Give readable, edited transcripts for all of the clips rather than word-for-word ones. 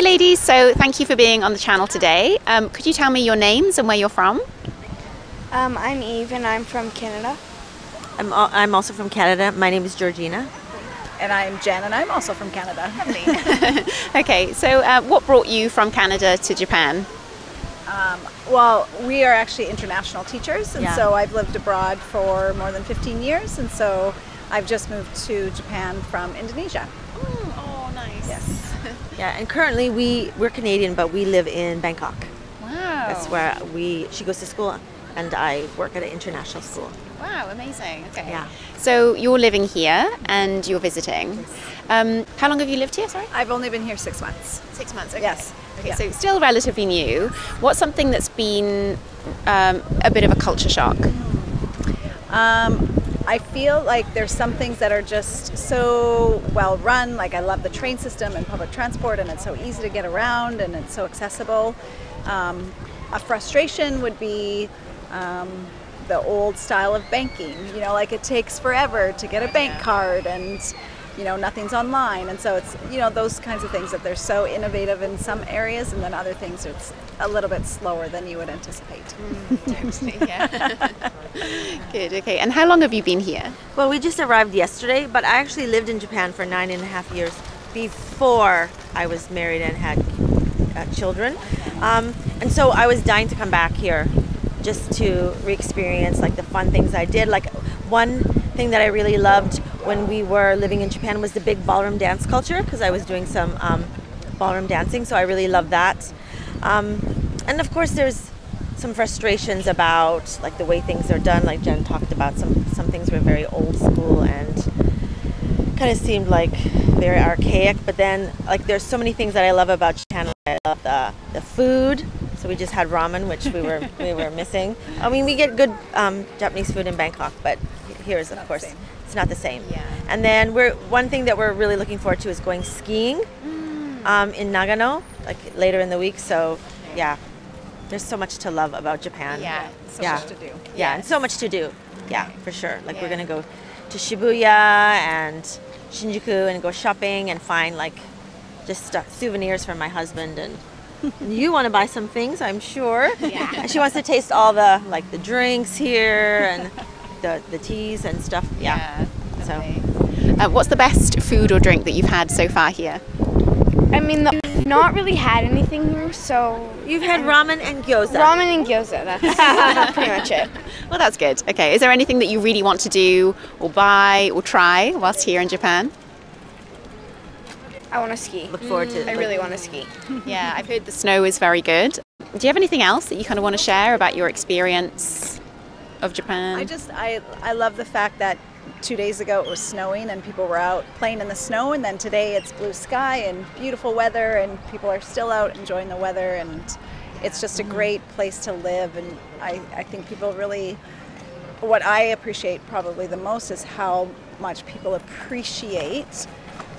ladies, so thank you for being on the channel today. Could you tell me your names and where you're from? I'm Eve and I'm from Canada. I'm also from Canada. My name is Georgina. And I'm Jen and I'm also from Canada. Okay, so what brought you from Canada to Japan? Well, we are actually international teachers, and Yeah. so I've lived abroad for more than 15 years, and so I've just moved to Japan from Indonesia. Oh, nice. Yes. Yeah, and currently we're Canadian, but we live in Bangkok. Wow. That's where she goes to school, and I work at an international school. Wow, amazing. Okay. Yeah. So you're living here and you're visiting. How long have you lived here, sorry? I've only been here 6 months. 6 months, okay. Yes. Okay, Yeah. so still relatively new. What's something that's been a bit of a culture shock? I feel like there's some things that are just so well run. Like I love the train system and public transport, and it's so easy to get around and it's so accessible. A frustration would be the old style of banking. You know, like it takes forever to get a bank card, and you know, nothing's online, and so it's, you know, those kinds of things that they're so innovative in some areas, and then other things it's a little bit slower than you would anticipate. Totally, yeah. Good, okay. And how long have you been here? Well, we just arrived yesterday, but I actually lived in Japan for 9.5 years before I was married and had children. And so I was dying to come back here just to re-experience like the fun things I did. Like one thing that I really loved when we were living in Japan was the big ballroom dance culture, because I was doing some ballroom dancing, so I really loved that. And of course there's some frustrations about like the way things are done, like Jen talked about. Some things were very old school and kind of seemed like very archaic, but then like there's so many things that I love about Japan. I love the food. So we just had ramen, which we were missing. I mean, we get good Japanese food in Bangkok, but here is, of course, it's not the same. Yeah. And then one thing that we're really looking forward to is going skiing in Nagano, like later in the week. So yeah, there's so much to love about Japan. Yeah. So much to do. Yeah, and so much to do. Yeah, for sure. Like we're gonna go to Shibuya and Shinjuku and go shopping and find like just souvenirs for my husband, and you want to buy some things, I'm sure. Yeah. She wants to taste all the like the drinks here and the teas and stuff. Yeah. So, what's the best food or drink that you've had so far here? I mean, I've not really had anything here, so... You've had ramen and gyoza. Ramen and gyoza, that's pretty much it. Well, that's good. Okay, is there anything that you really want to do or buy or try whilst here in Japan? I want to ski. Look forward to it. I really want to ski. Yeah, I've heard the snow is very good. Do you have anything else that you kind of want to share about your experience of Japan? I love the fact that 2 days ago it was snowing and people were out playing in the snow, and then today it's blue sky and beautiful weather and people are still out enjoying the weather, and it's just a great place to live. And I think people really, what I appreciate probably the most is how much people appreciate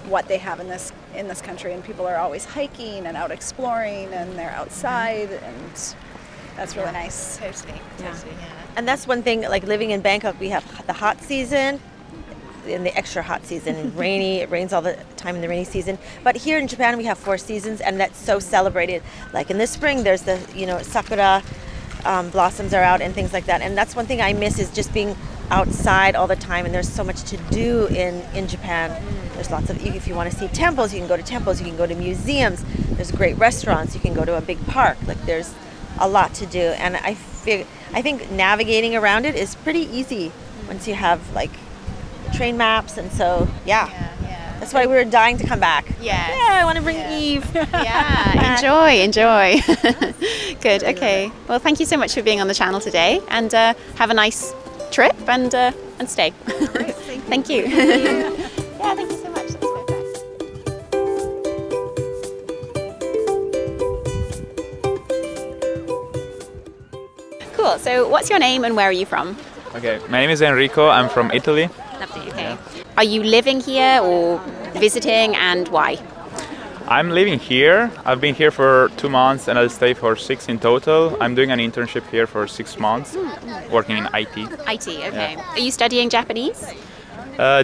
what they have in this country, and people are always hiking and out exploring and they're outside, and that's really nice. Totally, Yeah. totally, yeah. And that's one thing, like living in Bangkok, we have the hot season and the extra hot season, and rainy. It rains all the time in the rainy season. But here in Japan we have 4 seasons, and that's so celebrated. Like in the spring there's the, you know, sakura blossoms are out and things like that. And that's one thing I miss, is just being outside all the time, and there's so much to do in Japan. There's lots of, if you want to see temples, you can go to temples, you can go to museums, there's great restaurants, you can go to a big park. Like there's a lot to do, and I think navigating around it is pretty easy once you have like train maps, and so yeah. That's why we were dying to come back. Yeah. Yeah, I want to bring Eve. Yeah, enjoy. Good, okay. Well, thank you so much for being on the channel today, and have a nice trip and stay. All right, Thank you. Yeah, thank you so much. That's perfect. Cool. So, what's your name and where are you from? Okay, my name is Enrico. I'm from Italy. Lovely. Okay. Are you living here or visiting, and why? I'm living here. I've been here for 2 months and I'll stay for 6 in total. I'm doing an internship here for 6 months, working in IT. IT. Okay. Yeah. Are you studying Japanese?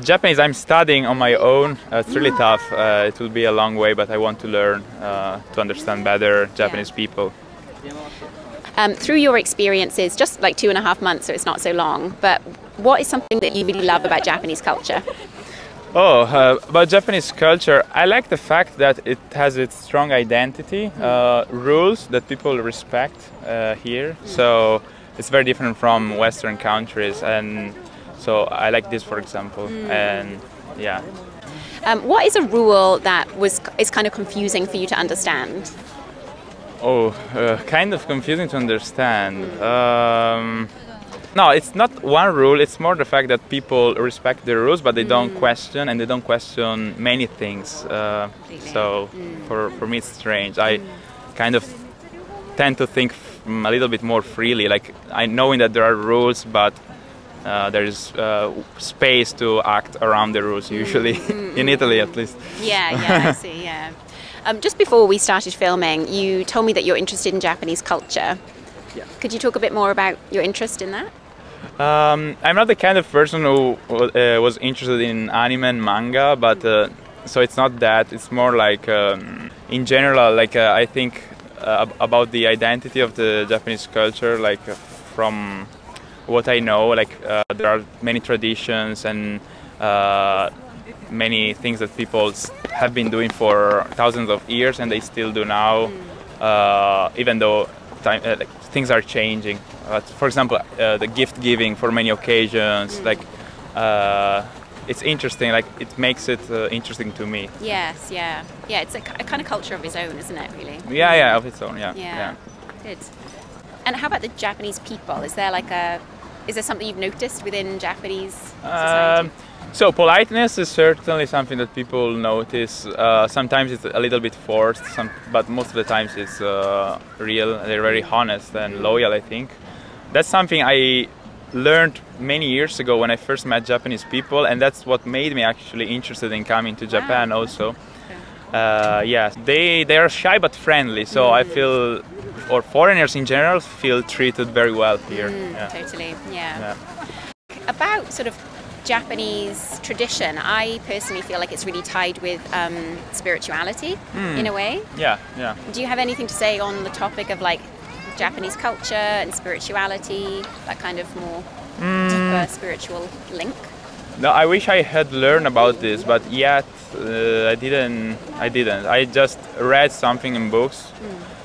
Japanese, I'm studying on my own. It's really tough. It will be a long way, but I want to learn to understand better Japanese people. Through your experiences, just like 2.5 months, so it's not so long, but what is something that you really love about Japanese culture? About Japanese culture, I like the fact that it has its strong identity, rules that people respect here. So it's very different from Western countries, and so I like this, for example. And yeah. What is a rule that is kind of confusing for you to understand? Kind of confusing to understand. No, it's not one rule, it's more the fact that people respect the rules, but they don't question, and they don't question many things. So for me it's strange. I kind of tend to think a little bit more freely, like I knowing that there are rules, but there is space to act around the rules usually, in Italy at least. Yeah, I see, yeah. Just before we started filming, you told me that you're interested in Japanese culture. Yeah. Could you talk a bit more about your interest in that? I'm not the kind of person who was interested in anime and manga, but so it's not that. It's more like, in general, like I think about the identity of the Japanese culture, like from what I know, like there are many traditions and many things that people have been doing for thousands of years, and they still do now, even though things are changing. For example, the gift giving for many occasions, like it's interesting. Like it makes it interesting to me. Yes, yeah. It's a kind of culture of its own, isn't it? Really. Yeah, of its own. Yeah. Good. And how about the Japanese people? Is there something you've noticed within Japanese society? So politeness is certainly something that people notice. Sometimes it's a little bit forced, but most of the times it's real. They're very honest and loyal, I think. That's something I learned many years ago when I first met Japanese people, and that's what made me actually interested in coming to Japan also. Yes, they are shy but friendly, so I feel, or foreigners in general, feel treated very well here. Totally, yeah. About sort of Japanese tradition, I personally feel like it's really tied with spirituality in a way. Yeah. Do you have anything to say on the topic of like Japanese culture and spirituality, that kind of more deeper spiritual link? No, I wish I had learned about this, but yet I didn't. I just read something in books.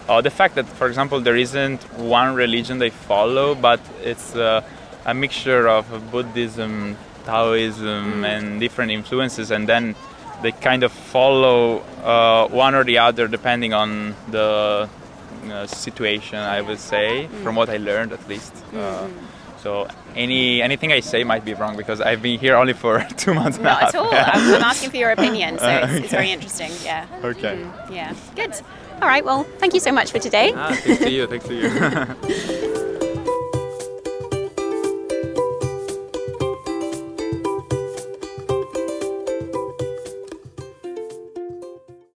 The fact that, for example, there isn't one religion they follow, but it's a mixture of Buddhism, Taoism, and different influences, and then they kind of follow one or the other depending on the situation, I would say, from what I learned at least. So anything I say might be wrong because I've been here only for 2 months now. Not at all. I'm asking for your opinion, so it's very interesting. Yeah. Okay. Yeah. Good. All right. Well, thank you so much for today. Thanks to you.